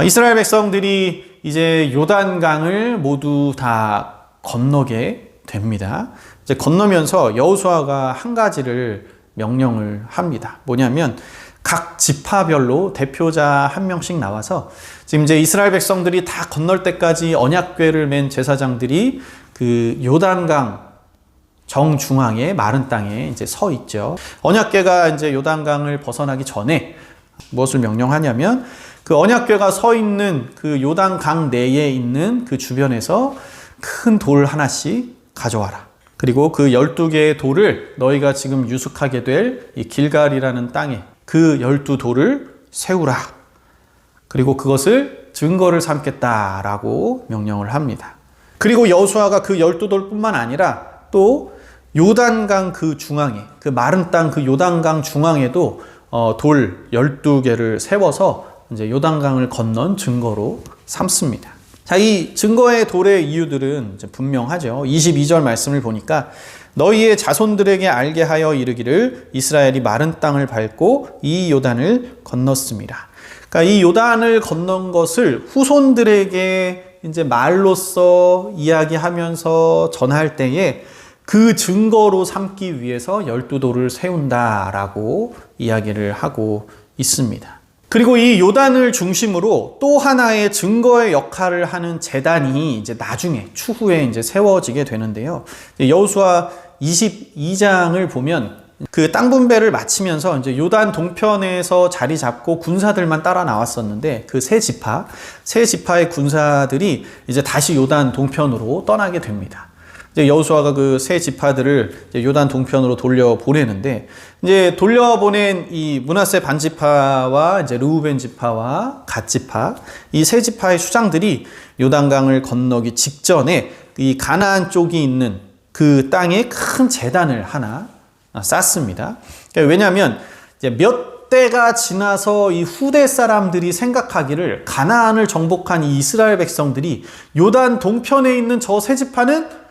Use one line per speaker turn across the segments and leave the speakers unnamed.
이스라엘 백성들이 이제 요단강을 모두 다 건너게 됩니다. 이제 건너면서 여호수아가 한 가지를 명령을 합니다. 뭐냐면 각 지파별로 대표자 한 명씩 나와서 지금 이제 이스라엘 백성들이 다 건널 때까지 언약궤를 맨 제사장들이 그 요단강 정중앙에 마른 땅에 이제 서 있죠. 언약궤가 이제 요단강을 벗어나기 전에 무엇을 명령하냐면 그 언약궤가 서 있는 그 요단강 내에 있는 그 주변에서 큰 돌 하나씩 가져와라. 그리고 그 12개의 돌을 너희가 지금 유숙하게 될 이 길갈이라는 땅에 그 12돌을 세우라. 그리고 그것을 증거를 삼겠다라고 명령을 합니다. 그리고 여호수아가 그 12돌뿐만 아니라 또 요단강 그 중앙에, 그 마른 땅 그 요단강 중앙에도 돌 12개를 세워서 이제 요단강을 건넌 증거로 삼습니다. 자, 이 증거의 돌의 이유들은 이제 분명하죠. 22절 말씀을 보니까 너희의 자손들에게 알게 하여 이르기를 이스라엘이 마른 땅을 밟고 이 요단을 건넜습니다. 그러니까 이 요단을 건넌 것을 후손들에게 이제 말로써 이야기하면서 전할 때에 그 증거로 삼기 위해서 12돌을 세운다라고 이야기를 하고 있습니다. 그리고 이 요단을 중심으로 또 하나의 증거의 역할을 하는 제단이 이제 나중에 추후에 이제 세워지게 되는데요. 여호수아 22장을 보면 그 땅 분배를 마치면서 이제 요단 동편에서 자리 잡고 군사들만 따라 나왔었는데 그 세 지파의 군사들이 이제 다시 요단 동편으로 떠나게 됩니다. 이제 여호수아가 그 세 지파들을 이제 요단 동편으로 돌려 보내는데 이제 돌려보낸 이 므낫세 반지파와 이제 르우벤 지파와 갓 지파 이 세 지파의 수장들이 요단강을 건너기 직전에 이 가나안 쪽이 있는 그 땅에 큰 제단을 하나 쌓습니다. 왜냐하면 이제 몇 때가 지나서 이 후대 사람들이 생각하기를 가나안을 정복한 이 이스라엘 백성들이 요단 동편에 있는 저 세 지파는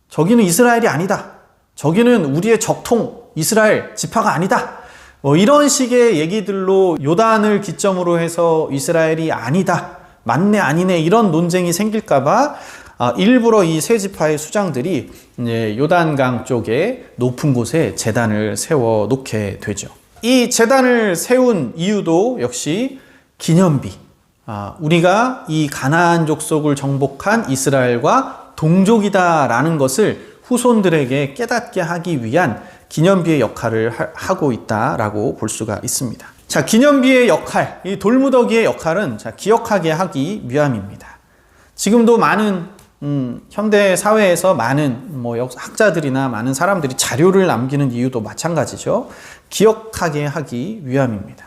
저기는 이스라엘이 아니다. 저기는 우리의 적통 이스라엘 지파가 아니다. 이런 식의 얘기들로 요단을 기점으로 해서 이스라엘이 아니다. 맞네 아니네 이런 논쟁이 생길까봐 일부러 이 세 지파의 수장들이 이제 요단강 쪽에 높은 곳에 제단을 세워 놓게 되죠. 이 제단을 세운 이유도 역시 기념비. 우리가 이 가나안 족속을 정복한 이스라엘과 동족이다라는 것을 후손들에게 깨닫게 하기 위한 기념비의 역할을 하고 있다라고 볼 수가 있습니다. 자, 기념비의 역할, 이 돌무더기의 역할은 기억하게 하기 위함입니다. 지금도 많은 현대 사회에서 많은 학자들이나 많은 사람들이 자료를 남기는 이유도 마찬가지죠. 기억하게 하기 위함입니다.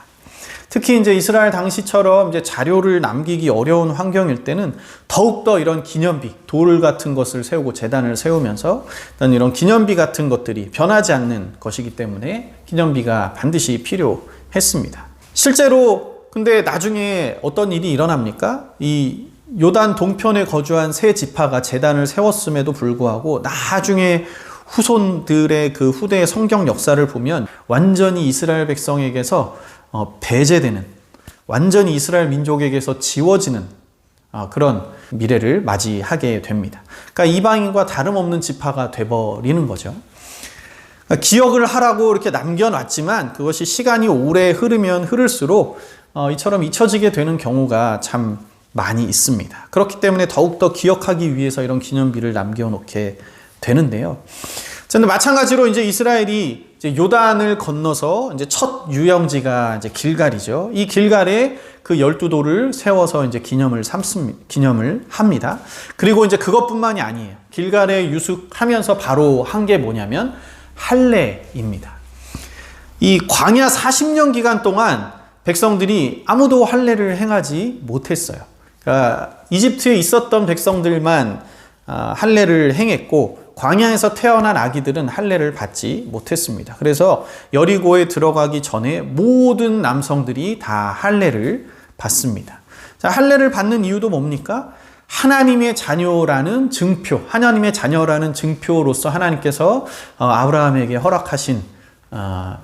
특히 이제 이스라엘 당시처럼 이제 자료를 남기기 어려운 환경일 때는 더욱더 이런 기념비, 돌 같은 것을 세우고 제단을 세우면서 이런 기념비 같은 것들이 변하지 않는 것이기 때문에 기념비가 반드시 필요했습니다. 실제로 근데 나중에 어떤 일이 일어납니까? 이 요단 동편에 거주한 세 지파가 제단을 세웠음에도 불구하고 나중에 후손들의 그 후대의 성경 역사를 보면 완전히 이스라엘 백성에게서 배제되는, 완전히 이스라엘 민족에게서 지워지는 그런 미래를 맞이하게 됩니다. 그러니까 이방인과 다름없는 지파가 돼버리는 거죠. 그러니까 기억을 하라고 이렇게 남겨놨지만 그것이 시간이 오래 흐르면 흐를수록 이처럼 잊혀지게 되는 경우가 참 많이 있습니다. 그렇기 때문에 더욱더 기억하기 위해서 이런 기념비를 남겨놓게 되는데요. 근데 마찬가지로 이제 이스라엘이 이제 요단을 건너서 이제 첫 유영지가 이제 길갈이죠. 이 길갈에 그 12돌을 세워서 이제 기념을 합니다. 그리고 이제 그것뿐만이 아니에요. 길갈에 유숙하면서 바로 한 게 뭐냐면 할례입니다. 이 광야 40년 기간 동안 백성들이 아무도 할례를 행하지 못했어요. 그러니까 이집트에 있었던 백성들만 할례를 행했고 광야에서 태어난 아기들은 할례를 받지 못했습니다. 그래서 여리고에 들어가기 전에 모든 남성들이 다 할례를 받습니다. 자, 할례를 받는 이유도 뭡니까? 하나님의 자녀라는 증표, 하나님의 자녀라는 증표로서 하나님께서 아브라함에게 허락하신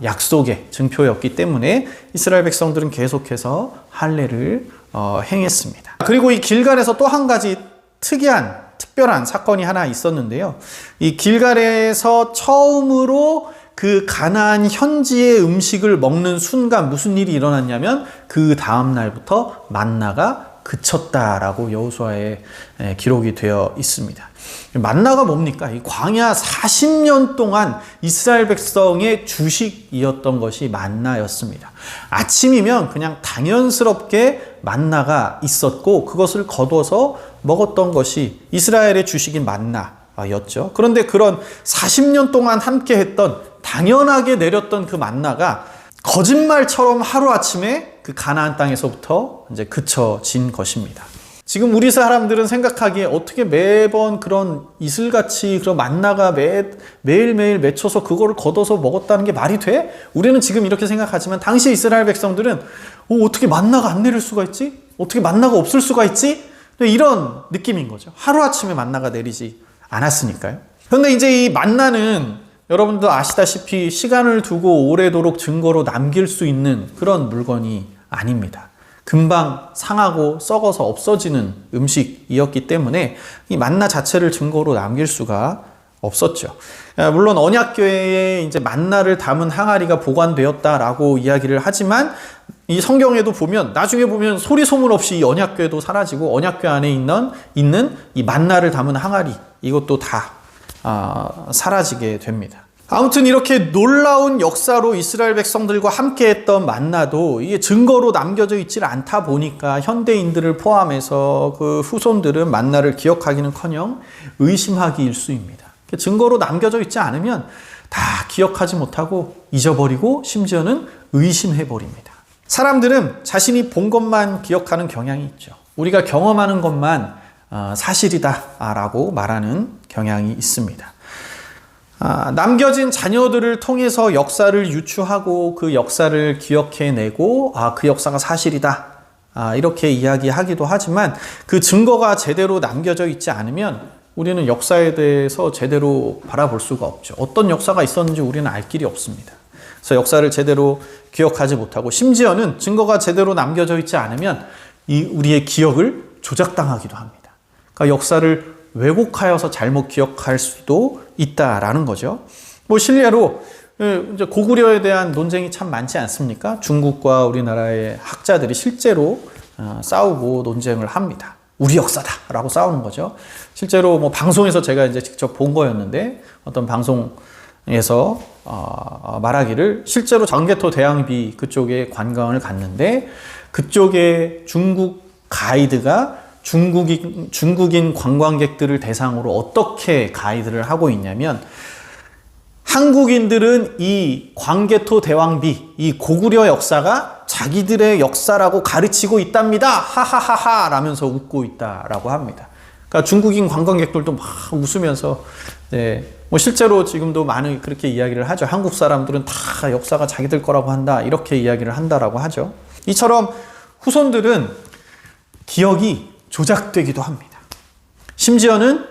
약속의 증표였기 때문에 이스라엘 백성들은 계속해서 할례를 행했습니다. 그리고 이 길갈에서 또 한 가지 특별한 사건이 하나 있었는데요. 이 길갈에서 처음으로 그 가나안 현지의 음식을 먹는 순간 무슨 일이 일어났냐면 그 다음 날부터 만나가 그쳤다라고 여호수아에 기록이 되어 있습니다. 만나가 뭡니까? 이 광야 40년 동안 이스라엘 백성의 주식이었던 것이 만나였습니다. 아침이면 그냥 당연스럽게 만나가 있었고 그것을 거둬서 먹었던 것이 이스라엘의 주식인 만나였죠. 그런데 그런 40년 동안 함께 했던 당연하게 내렸던 그 만나가 거짓말처럼 하루아침에 그 가나안 땅에서부터 이제 그쳐진 것입니다. 지금 우리 사람들은 생각하기에 어떻게 매번 그런 이슬같이 그런 만나가 매일매일 맺혀서 그거를 걷어서 먹었다는 게 말이 돼? 우리는 지금 이렇게 생각하지만 당시 이스라엘 백성들은 어떻게 만나가 안 내릴 수가 있지? 어떻게 만나가 없을 수가 있지? 이런 느낌인 거죠. 하루아침에 만나가 내리지 않았으니까요. 그런데 이제 이 만나는 여러분도 아시다시피 시간을 두고 오래도록 증거로 남길 수 있는 그런 물건이 아닙니다. 금방 상하고 썩어서 없어지는 음식이었기 때문에 이 만나 자체를 증거로 남길 수가 없었죠. 물론 언약궤에 이제 만나를 담은 항아리가 보관되었다라고 이야기를 하지만 이 성경에도 보면 나중에 보면 소리 소문 없이 이 언약궤도 사라지고 언약궤 안에 있는 이 만나를 담은 항아리 이것도 다 사라지게 됩니다. 아무튼 이렇게 놀라운 역사로 이스라엘 백성들과 함께했던 만나도 이게 증거로 남겨져 있질 않다 보니까 현대인들을 포함해서 그 후손들은 만나를 기억하기는커녕 의심하기 일쑤입니다. 증거로 남겨져 있지 않으면 다 기억하지 못하고 잊어버리고 심지어는 의심해버립니다. 사람들은 자신이 본 것만 기억하는 경향이 있죠. 우리가 경험하는 것만 사실이다라고 말하는 경향이 있습니다. 남겨진 자녀들을 통해서 역사를 유추하고 그 역사를 기억해내고 그 역사가 사실이다 이렇게 이야기하기도 하지만 그 증거가 제대로 남겨져 있지 않으면 우리는 역사에 대해서 제대로 바라볼 수가 없죠. 어떤 역사가 있었는지 우리는 알 길이 없습니다. 그래서 역사를 제대로 기억하지 못하고 심지어는 증거가 제대로 남겨져 있지 않으면 우리의 기억을 조작당하기도 합니다. 그러니까 역사를 왜곡하여서 잘못 기억할 수도 있다라는 거죠. 실례로 이제 고구려에 대한 논쟁이 참 많지 않습니까? 중국과 우리나라의 학자들이 실제로 싸우고 논쟁을 합니다. 우리 역사다라고 싸우는 거죠. 실제로 방송에서 제가 이제 직접 본 거였는데 어떤 방송에서 말하기를 실제로 정개토 대왕비 그쪽에 관광을 갔는데 그쪽에 중국 가이드가 중국인 관광객들을 대상으로 어떻게 가이드를 하고 있냐면 한국인들은 이 광개토 대왕비, 이 고구려 역사가 자기들의 역사라고 가르치고 있답니다. 하하하하 라면서 웃고 있다라고 합니다. 그러니까 중국인 관광객들도 막 웃으면서 실제로 지금도 많이 그렇게 이야기를 하죠. 한국 사람들은 다 역사가 자기들 거라고 한다 이렇게 이야기를 한다라고 하죠. 이처럼 후손들은 기억이 조작되기도 합니다. 심지어는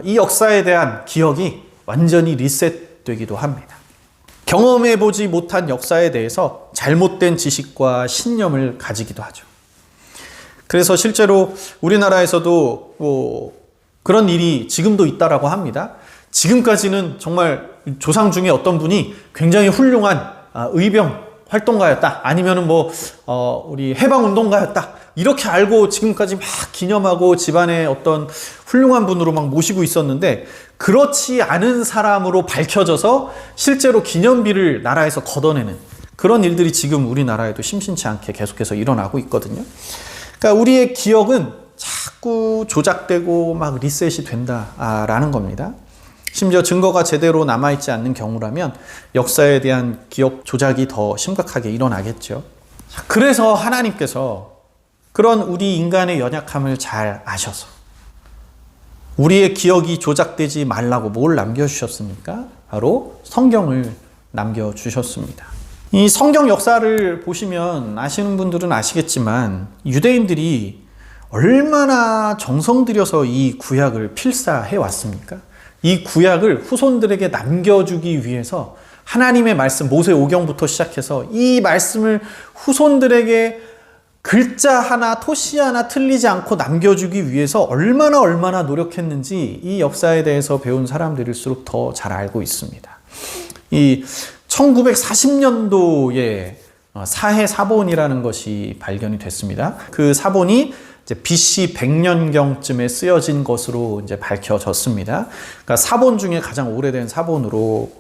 이 역사에 대한 기억이 완전히 리셋되기도 합니다. 경험해보지 못한 역사에 대해서 잘못된 지식과 신념을 가지기도 하죠. 그래서 실제로 우리나라에서도 그런 일이 지금도 있다라고 합니다. 지금까지는 정말 조상 중에 어떤 분이 굉장히 훌륭한 의병 활동가였다. 아니면은 우리 해방운동가였다. 이렇게 알고 지금까지 막 기념하고 집안의 어떤 훌륭한 분으로 막 모시고 있었는데 그렇지 않은 사람으로 밝혀져서 실제로 기념비를 나라에서 걷어내는 그런 일들이 지금 우리나라에도 심심치 않게 계속해서 일어나고 있거든요. 그러니까 우리의 기억은 자꾸 조작되고 막 리셋이 된다라는 겁니다. 심지어 증거가 제대로 남아있지 않는 경우라면 역사에 대한 기억 조작이 더 심각하게 일어나겠죠. 그래서 하나님께서 그런 우리 인간의 연약함을 잘 아셔서 우리의 기억이 조작되지 말라고 뭘 남겨주셨습니까? 바로 성경을 남겨주셨습니다. 이 성경 역사를 보시면 아시는 분들은 아시겠지만 유대인들이 얼마나 정성 들여서 이 구약을 필사해 왔습니까? 이 구약을 후손들에게 남겨주기 위해서 하나님의 말씀 모세오경부터 시작해서 이 말씀을 후손들에게 글자 하나, 토시 하나 틀리지 않고 남겨주기 위해서 얼마나 노력했는지 이 역사에 대해서 배운 사람들일수록 더 잘 알고 있습니다. 이 1940년도에 사해 사본이라는 것이 발견이 됐습니다. 그 사본이 이제 BC 100년경쯤에 쓰여진 것으로 이제 밝혀졌습니다. 그러니까 사본 중에 가장 오래된 사본으로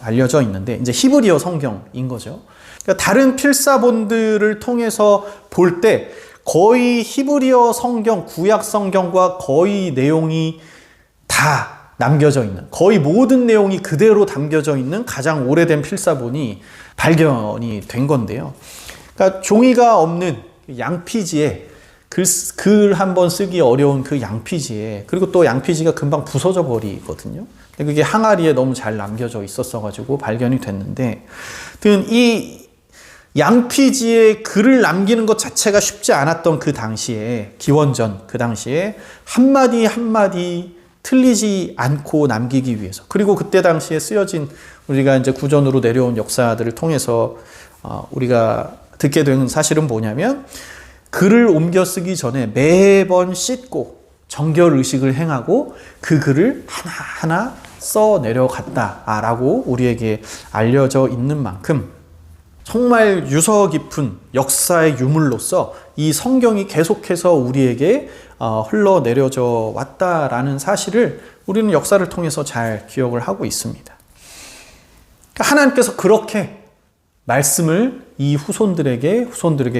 알려져 있는데 이제 히브리어 성경인 거죠. 그러니까 다른 필사본들을 통해서 볼 때 거의 히브리어 성경, 구약 성경과 거의 내용이 다 남겨져 있는, 거의 모든 내용이 그대로 담겨져 있는 가장 오래된 필사본이 발견이 된 건데요. 그러니까 종이가 없는 양피지에 글 한 번 쓰기 어려운 그 양피지에, 그리고 또 양피지가 금방 부서져 버리거든요. 근데 그게 항아리에 너무 잘 남겨져 있었어 가지고 발견이 됐는데, 이 양피지에 글을 남기는 것 자체가 쉽지 않았던 그 당시에, 기원전 그 당시에 한마디 틀리지 않고 남기기 위해서, 그리고 그때 당시에 쓰여진 우리가 이제 구전으로 내려온 역사들을 통해서 우리가 듣게 된 사실은 뭐냐면, 글을 옮겨 쓰기 전에 매번 씻고 정결 의식을 행하고 그 글을 하나하나 써 내려갔다라고 우리에게 알려져 있는 만큼 정말 유서 깊은 역사의 유물로서 이 성경이 계속해서 우리에게 흘러내려져 왔다라는 사실을 우리는 역사를 통해서 잘 기억을 하고 있습니다. 하나님께서 그렇게 말씀을 이 후손들에게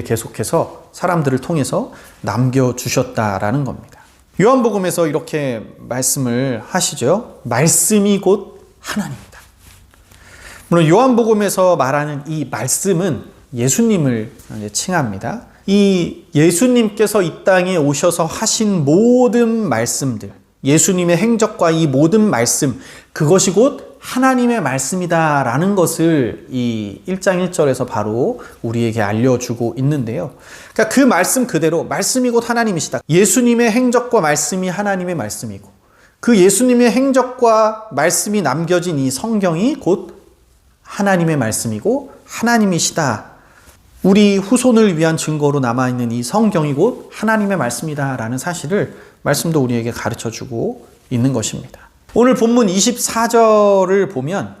계속해서 사람들을 통해서 남겨주셨다라는 겁니다. 요한복음에서 이렇게 말씀을 하시죠. 말씀이 곧 하나님이다. 물론 요한복음에서 말하는 이 말씀은 예수님을 칭합니다. 이 예수님께서 이 땅에 오셔서 하신 모든 말씀들, 예수님의 행적과 이 모든 말씀, 그것이 곧 하나님의 말씀이다라는 것을 이 1장 1절에서 바로 우리에게 알려주고 있는데요. 그러니까 그 말씀 그대로 말씀이 곧 하나님이시다. 예수님의 행적과 말씀이 하나님의 말씀이고, 그 예수님의 행적과 말씀이 남겨진 이 성경이 곧 하나님의 말씀이고 하나님이시다. 우리 후손을 위한 증거로 남아있는 이 성경이 곧 하나님의 말씀이다라는 사실을 말씀도 우리에게 가르쳐주고 있는 것입니다. 오늘 본문 24절을 보면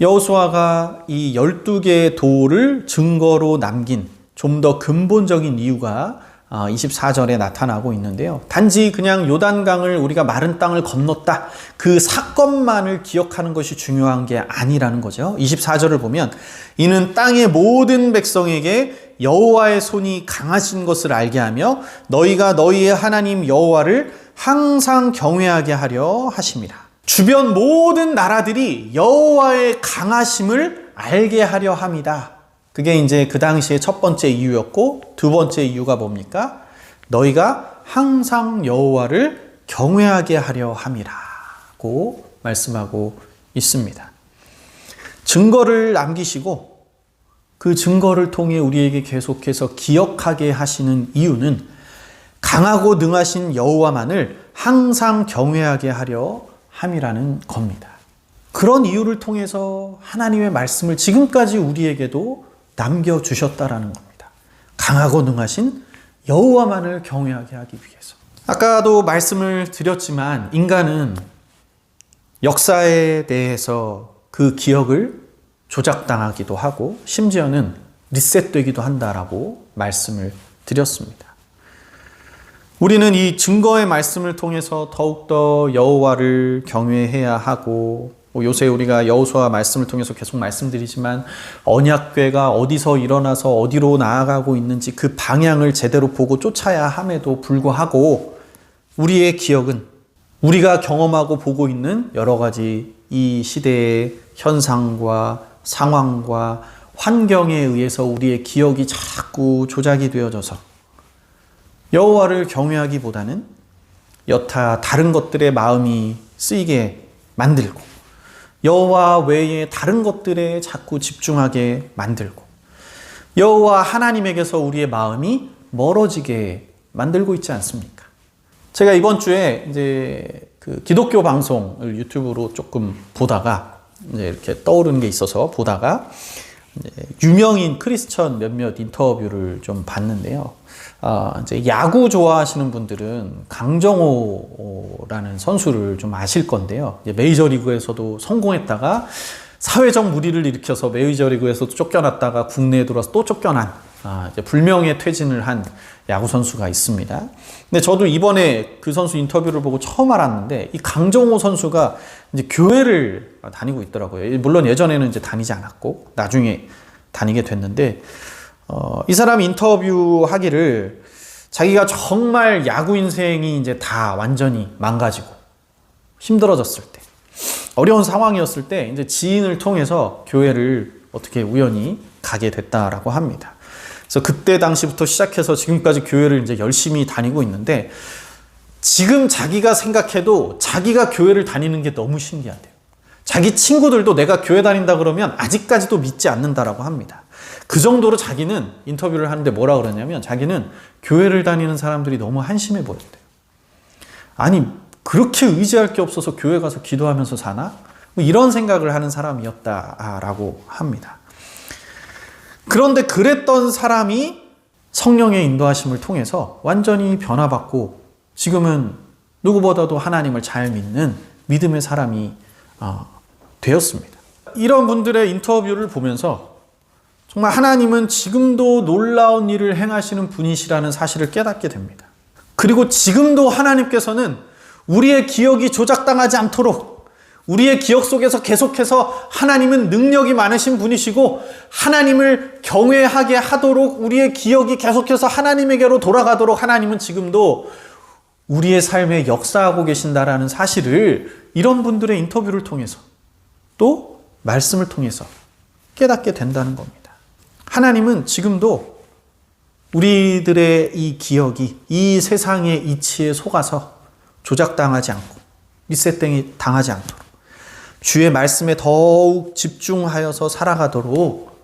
여호수아가 이 12개의 도를 증거로 남긴 좀 더 근본적인 이유가 24절에 나타나고 있는데요. 단지 그냥 요단강을 우리가 마른 땅을 건넜다, 그 사건만을 기억하는 것이 중요한 게 아니라는 거죠. 24절을 보면 이는 땅의 모든 백성에게 여호와의 손이 강하신 것을 알게 하며 너희가 너희의 하나님 여호와를 항상 경외하게 하려 하심이라. 주변 모든 나라들이 여호와의 강하심을 알게 하려 함이다. 그게 이제 그 당시에 첫 번째 이유였고, 두 번째 이유가 뭡니까? 너희가 항상 여호와를 경외하게 하려 함이라고 말씀하고 있습니다. 증거를 남기시고 그 증거를 통해 우리에게 계속해서 기억하게 하시는 이유는 강하고 능하신 여호와만을 항상 경외하게 하려 함이라는 겁니다. 그런 이유를 통해서 하나님의 말씀을 지금까지 우리에게도 남겨주셨다라는 겁니다. 강하고 능하신 여호와만을 경외하게 하기 위해서. 아까도 말씀을 드렸지만 인간은 역사에 대해서 그 기억을 조작당하기도 하고 심지어는 리셋되기도 한다라고 말씀을 드렸습니다. 우리는 이 증거의 말씀을 통해서 더욱더 여호와를 경외해야 하고, 요새 우리가 여호수아 말씀을 통해서 계속 말씀드리지만 언약궤가 어디서 일어나서 어디로 나아가고 있는지 그 방향을 제대로 보고 쫓아야 함에도 불구하고 우리의 기억은 우리가 경험하고 보고 있는 여러 가지 이 시대의 현상과 상황과 환경에 의해서 우리의 기억이 자꾸 조작이 되어져서 여호와를 경외하기보다는 여타 다른 것들에 마음이 쓰이게 만들고 여호와 외에 다른 것들에 자꾸 집중하게 만들고 여호와 하나님에게서 우리의 마음이 멀어지게 만들고 있지 않습니까? 제가 이번 주에 이제 그 기독교 방송을 유튜브로 조금 보다가 이제 이렇게 떠오르는 게 있어서 보다가 유명인 크리스천 몇몇 인터뷰를 좀 봤는데요. 이제 야구 좋아하시는 분들은 강정호라는 선수를 좀 아실 건데요. 메이저리그에서도 성공했다가 사회적 물의를 일으켜서 메이저리그에서도 쫓겨났다가 국내에 들어와서 또 쫓겨난 이제 불명예 퇴진을 한 야구 선수가 있습니다. 근데 저도 이번에 그 선수 인터뷰를 보고 처음 알았는데 이 강정호 선수가 이제 교회를 다니고 있더라고요. 물론 예전에는 이제 다니지 않았고 나중에 다니게 됐는데 이 사람 인터뷰하기를 자기가 정말 야구 인생이 이제 다 완전히 망가지고 힘들어졌을 때 어려운 상황이었을 때 이제 지인을 통해서 교회를 어떻게 우연히 가게 됐다라고 합니다. 그래서 그때 당시부터 시작해서 지금까지 교회를 이제 열심히 다니고 있는데 지금 자기가 생각해도 자기가 교회를 다니는 게 너무 신기하대요. 자기 친구들도 내가 교회 다닌다 그러면 아직까지도 믿지 않는다라고 합니다. 그 정도로 자기는 인터뷰를 하는데 뭐라 그러냐면 자기는 교회를 다니는 사람들이 너무 한심해 보였대요. 아니 그렇게 의지할 게 없어서 교회 가서 기도하면서 사나? 뭐 이런 생각을 하는 사람이었다라고 합니다. 그런데 그랬던 사람이 성령의 인도하심을 통해서 완전히 변화받고 지금은 누구보다도 하나님을 잘 믿는 믿음의 사람이 되었습니다. 이런 분들의 인터뷰를 보면서 정말 하나님은 지금도 놀라운 일을 행하시는 분이시라는 사실을 깨닫게 됩니다. 그리고 지금도 하나님께서는 우리의 기억이 조작당하지 않도록 우리의 기억 속에서 계속해서 하나님은 능력이 많으신 분이시고 하나님을 경외하게 하도록 우리의 기억이 계속해서 하나님에게로 돌아가도록 하나님은 지금도 우리의 삶에 역사하고 계신다라는 사실을 이런 분들의 인터뷰를 통해서 또 말씀을 통해서 깨닫게 된다는 겁니다. 하나님은 지금도 우리들의 이 기억이 이 세상의 이치에 속아서 조작당하지 않고 리셋땡이 당하지 않도록 주의 말씀에 더욱 집중하여서 살아가도록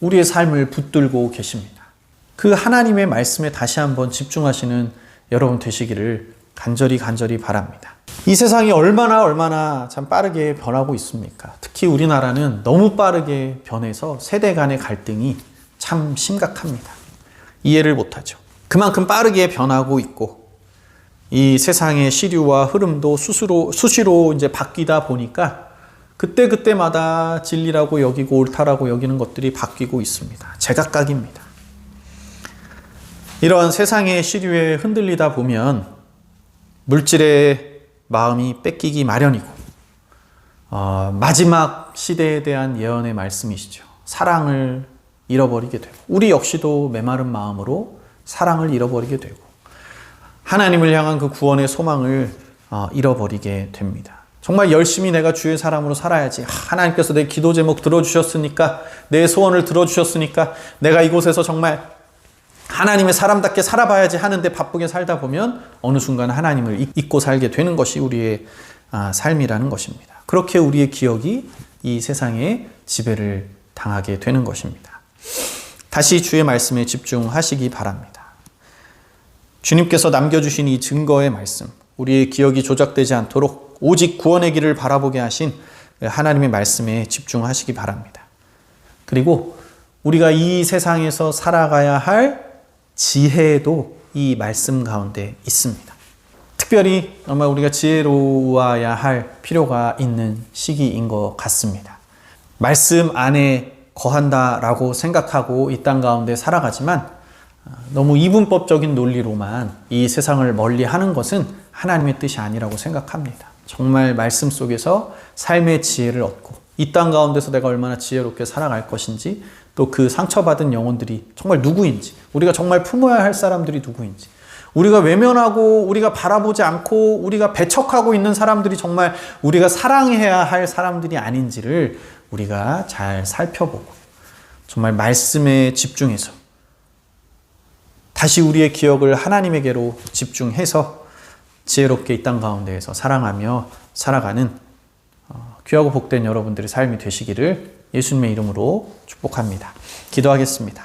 우리의 삶을 붙들고 계십니다. 그 하나님의 말씀에 다시 한번 집중하시는 여러분 되시기를 간절히 바랍니다. 이 세상이 얼마나 참 빠르게 변하고 있습니까? 특히 우리나라는 너무 빠르게 변해서 세대 간의 갈등이 참 심각합니다. 이해를 못하죠. 그만큼 빠르게 변하고 있고 이 세상의 시류와 흐름도 수시로 이제 바뀌다 보니까 그때마다 진리라고 여기고 옳다라고 여기는 것들이 바뀌고 있습니다. 제각각입니다. 이런 세상의 시류에 흔들리다 보면 물질의 마음이 뺏기기 마련이고 마지막 시대에 대한 예언의 말씀이시죠. 사랑을 잃어버리게 되고 우리 역시도 메마른 마음으로 사랑을 잃어버리게 되고 하나님을 향한 그 구원의 소망을 잃어버리게 됩니다. 정말 열심히 내가 주의 사람으로 살아야지. 하나님께서 내 기도 제목 들어주셨으니까 내 소원을 들어주셨으니까 내가 이곳에서 정말 하나님의 사람답게 살아봐야지 하는데 바쁘게 살다 보면 어느 순간 하나님을 잊고 살게 되는 것이 우리의 삶이라는 것입니다. 그렇게 우리의 기억이 이 세상에 지배를 당하게 되는 것입니다. 다시 주의 말씀에 집중하시기 바랍니다. 주님께서 남겨주신 이 증거의 말씀, 우리의 기억이 조작되지 않도록 오직 구원의 길을 바라보게 하신 하나님의 말씀에 집중하시기 바랍니다. 그리고 우리가 이 세상에서 살아가야 할 지혜도 이 말씀 가운데 있습니다. 특별히 아마 우리가 지혜로워야 할 필요가 있는 시기인 것 같습니다. 말씀 안에 거한다라고 생각하고 이 땅 가운데 살아가지만 너무 이분법적인 논리로만 이 세상을 멀리하는 것은 하나님의 뜻이 아니라고 생각합니다. 정말 말씀 속에서 삶의 지혜를 얻고 이 땅 가운데서 내가 얼마나 지혜롭게 살아갈 것인지 또 그 상처받은 영혼들이 정말 누구인지 우리가 정말 품어야 할 사람들이 누구인지 우리가 외면하고 우리가 바라보지 않고 우리가 배척하고 있는 사람들이 정말 우리가 사랑해야 할 사람들이 아닌지를 우리가 잘 살펴보고 정말 말씀에 집중해서 다시 우리의 기억을 하나님에게로 집중해서 지혜롭게 이 땅 가운데에서 사랑하며 살아가는 귀하고 복된 여러분들의 삶이 되시기를 예수님의 이름으로 축복합니다. 기도하겠습니다.